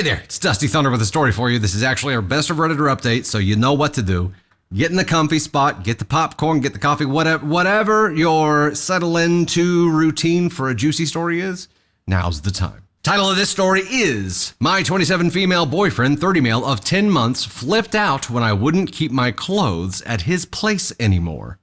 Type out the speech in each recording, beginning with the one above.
there, it's Dusty Thunder with a story for you. This is actually our best of Redditor update, so you know what to do. Get in the comfy spot, get the popcorn, get the coffee, whatever your settle into routine for a juicy story is, now's the time. Title of this story is, My 27 female boyfriend, 30 male of 10 months, flipped out when I wouldn't keep my clothes at his place anymore.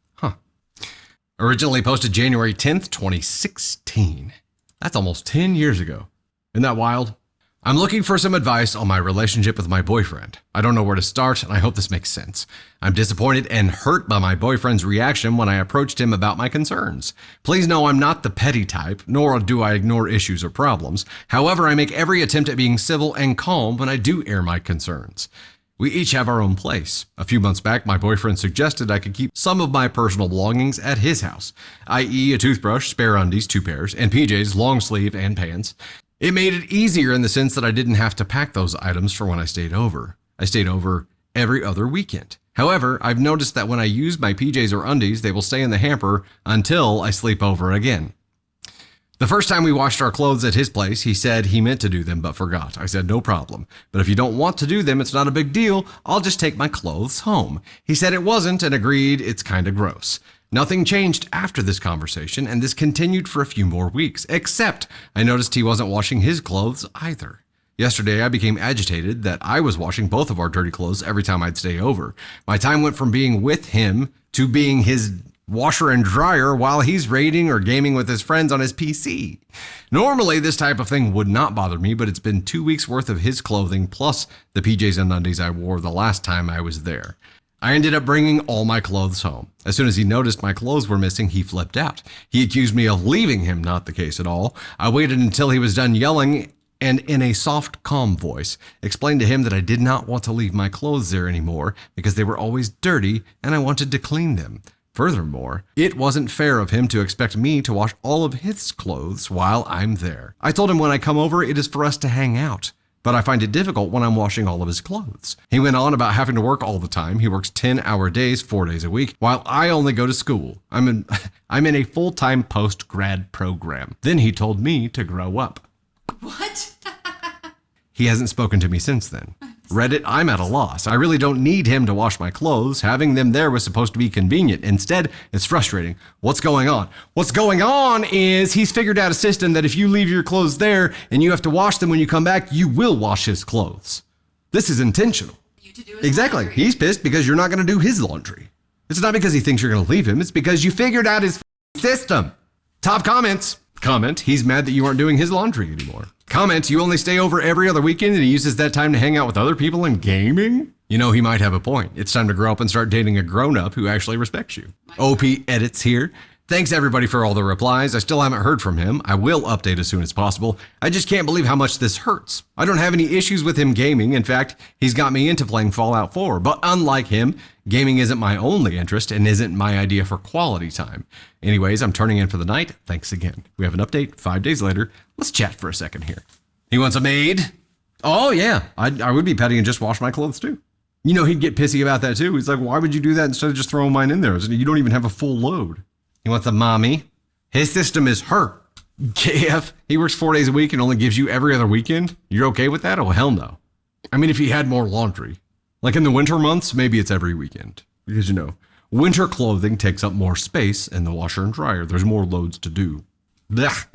Originally posted January 10th, 2016. That's almost 10 years ago. Isn't that wild? I'm looking for some advice on my relationship with my boyfriend. I don't know where to start, and I hope this makes sense. I'm disappointed and hurt by my boyfriend's reaction when I approached him about my concerns. Please know I'm not the petty type, nor do I ignore issues or problems. However, I make every attempt at being civil and calm when I do air my concerns. We each have our own place. A few months back, my boyfriend suggested I could keep some of my personal belongings at his house, i.e. a toothbrush, spare undies, 2 pairs, and PJs, long sleeve, and pants. It made it easier in the sense that I didn't have to pack those items for when I stayed over. I stayed over every other weekend. However, I've noticed that when I use my PJs or undies, they will stay in the hamper until I sleep over again. The first time we washed our clothes at his place, he said he meant to do them but forgot. I said, no problem. But if you don't want to do them, it's not a big deal. I'll just take my clothes home. He said it wasn't and agreed it's kind of gross. Nothing changed after this conversation, and this continued for a few more weeks, except I noticed he wasn't washing his clothes either. Yesterday, I became agitated that I was washing both of our dirty clothes every time I'd stay over. My time went from being with him to being his washer and dryer while he's raiding or gaming with his friends on his PC. Normally, this type of thing would not bother me, but it's been 2 weeks worth of his clothing plus the PJs and undies I wore the last time I was there. I ended up bringing all my clothes home. As soon as he noticed my clothes were missing, he flipped out. He accused me of leaving him, not the case at all. I waited until he was done yelling and in a soft, calm voice, explained to him that I did not want to leave my clothes there anymore because they were always dirty and I wanted to clean them. Furthermore, it wasn't fair of him to expect me to wash all of his clothes while I'm there. I told him when I come over, it is for us to hang out. But I find it difficult when I'm washing all of his clothes. He went on about having to work all the time. He works 10-hour days, 4 days a week, while I only go to school. I'm in a full-time post-grad program. Then he told me to grow up. What? He hasn't spoken to me since then. Reddit, I'm at a loss. I really don't need him to wash my clothes. Having them there was supposed to be convenient. Instead, it's frustrating. What's going on? What's going on is he's figured out a system that if you leave your clothes there and you have to wash them when you come back, you will wash his clothes. This is intentional. You to do his Exactly. laundry. He's pissed because you're not going to do his laundry. It's not because he thinks you're going to leave him. It's because you figured out his system. Top comments. Comment, he's mad that you aren't doing his laundry anymore. Comment, you only stay over every other weekend and he uses that time to hang out with other people and gaming? You know, he might have a point. It's time to grow up and start dating a grown-up who actually respects you. OP edits here. Thanks everybody for all the replies. I still haven't heard from him. I will update as soon as possible. I just can't believe how much this hurts. I don't have any issues with him gaming. In fact, he's got me into playing Fallout 4. But unlike him, gaming isn't my only interest and isn't my idea for quality time. Anyways, I'm turning in for the night. Thanks again. We have an update 5 days later. Let's chat for a second here. He wants a maid? Oh yeah, I would be petty and just wash my clothes too. You know, he'd get pissy about that too. He's like, why would you do that instead of just throwing mine in there? You don't even have a full load. He wants a mommy. His system is her. KF, he works 4 days a week and only gives you every other weekend. You're okay with that? Oh, hell no. I mean, if he had more laundry. Like in the winter months, maybe it's every weekend. Because, you know, winter clothing takes up more space in the washer and dryer. There's more loads to do. Blech.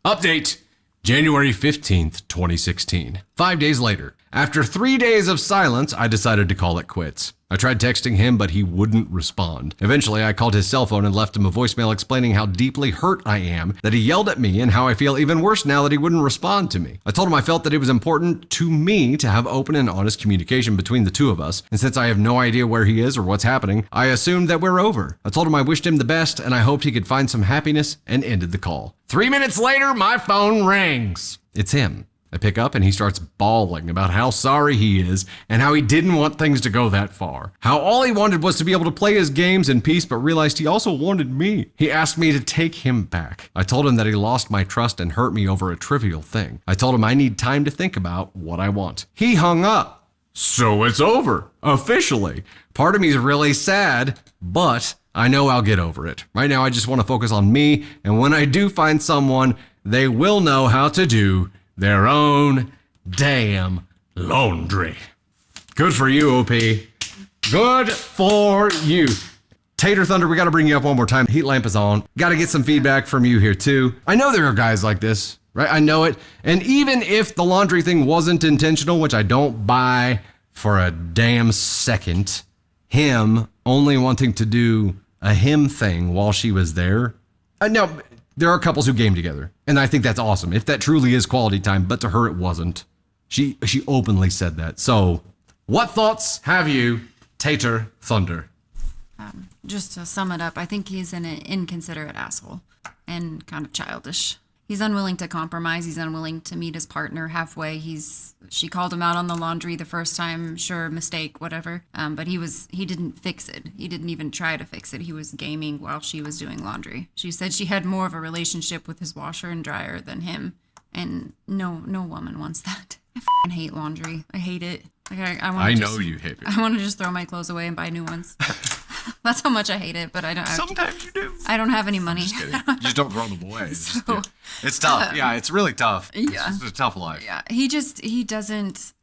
Update. January 15th, 2016. 5 days later. After 3 days of silence, I decided to call it quits. I tried texting him, but he wouldn't respond. Eventually, I called his cell phone and left him a voicemail explaining how deeply hurt I am, that he yelled at me, and how I feel even worse now that he wouldn't respond to me. I told him I felt that it was important to me to have open and honest communication between the two of us, and since I have no idea where he is or what's happening, I assumed that we're over. I told him I wished him the best, and I hoped he could find some happiness, and ended the call. 3 minutes later, my phone rings. It's him. I pick up and he starts bawling about how sorry he is and how he didn't want things to go that far. How all he wanted was to be able to play his games in peace, but realized he also wanted me. He asked me to take him back. I told him that he lost my trust and hurt me over a trivial thing. I told him I need time to think about what I want. He hung up. So it's over, officially. Part of me is really sad, but I know I'll get over it. Right now, I just want to focus on me, and when I do find someone, they will know how to do their own damn laundry. Good for you, OP. Good for you. Tater Thunder, we got to bring you up one more time. Heat lamp is on. Got to get some feedback from you here too. I know there are guys like this, right? I know it. And even if the laundry thing wasn't intentional, which I don't buy for a damn second, him only wanting to do a him thing while she was there. Now, there are couples who game together, and I think that's awesome. If that truly is quality time, but to her it wasn't. She openly said that. So, what thoughts have you, Tater Thunder? Just to sum it up, I think he's an inconsiderate asshole and kind of childish. He's unwilling to compromise. He's unwilling to meet his partner halfway. She called him out on the laundry the first time, sure, mistake, whatever. But he didn't fix it. He didn't even try to fix it. He was gaming while she was doing laundry. She said she had more of a relationship with his washer and dryer than him. And no woman wants that. I f***ing hate laundry. I hate it. Like I know you hate it. I want to just throw my clothes away and buy new ones. That's how much I hate it, but I don't. Sometimes you do. I don't have any money. Just kidding. You just don't throw them away. It's tough. Yeah, it's really tough. Yeah. It's a tough life. Yeah, he doesn't.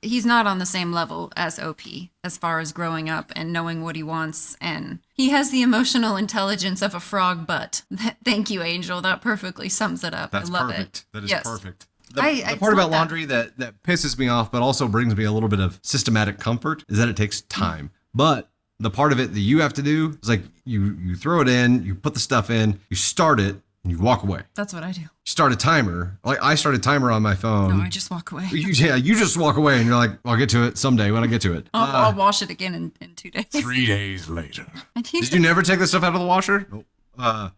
He's not on the same level as OP as far as growing up and knowing what he wants, and he has the emotional intelligence of a frog butt. Thank you, Angel. That perfectly sums it up. That's I love perfect. it. That is yes. perfect. The part about laundry that pisses me off, but also brings me a little bit of systematic comfort, is that it takes time. But the part of it that you have to do is like you throw it in, you put the stuff in, you start it, and you walk away. That's what I do. Start a timer. Like I start a timer on my phone. No, I just walk away. You just walk away, and you're like, I'll get to it someday when I get to it. I'll wash it again in 2 days. 3 days later. Did you never take the stuff out of the washer? Nope.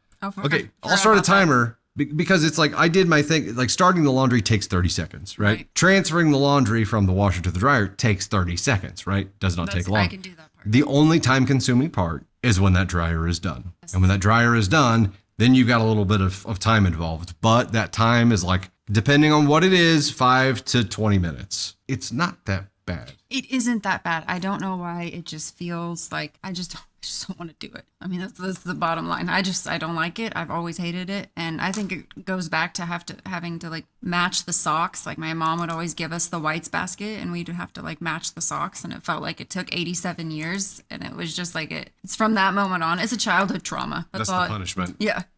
Okay, I'll start a timer. Because it's like I did my thing, like starting the laundry takes 30 seconds, right? Transferring the laundry from the washer to the dryer takes 30 seconds, right? Does not take long. I can do that part. The only time consuming part is when that dryer is done. And when that dryer is done, then you've got a little bit of time involved. But that time is like, depending on what it is, 5 to 20 minutes. It's not that bad. It isn't that bad. I don't know why. It just feels like I just don't want to do it. I mean, that's the bottom line. I don't like it. I've always hated it. And I think it goes back to having to like match the socks. Like my mom would always give us the whites basket and we'd have to like match the socks. And it felt like it took 87 years. And it was just like it's from that moment on. It's a childhood trauma. That's the punishment. Yeah.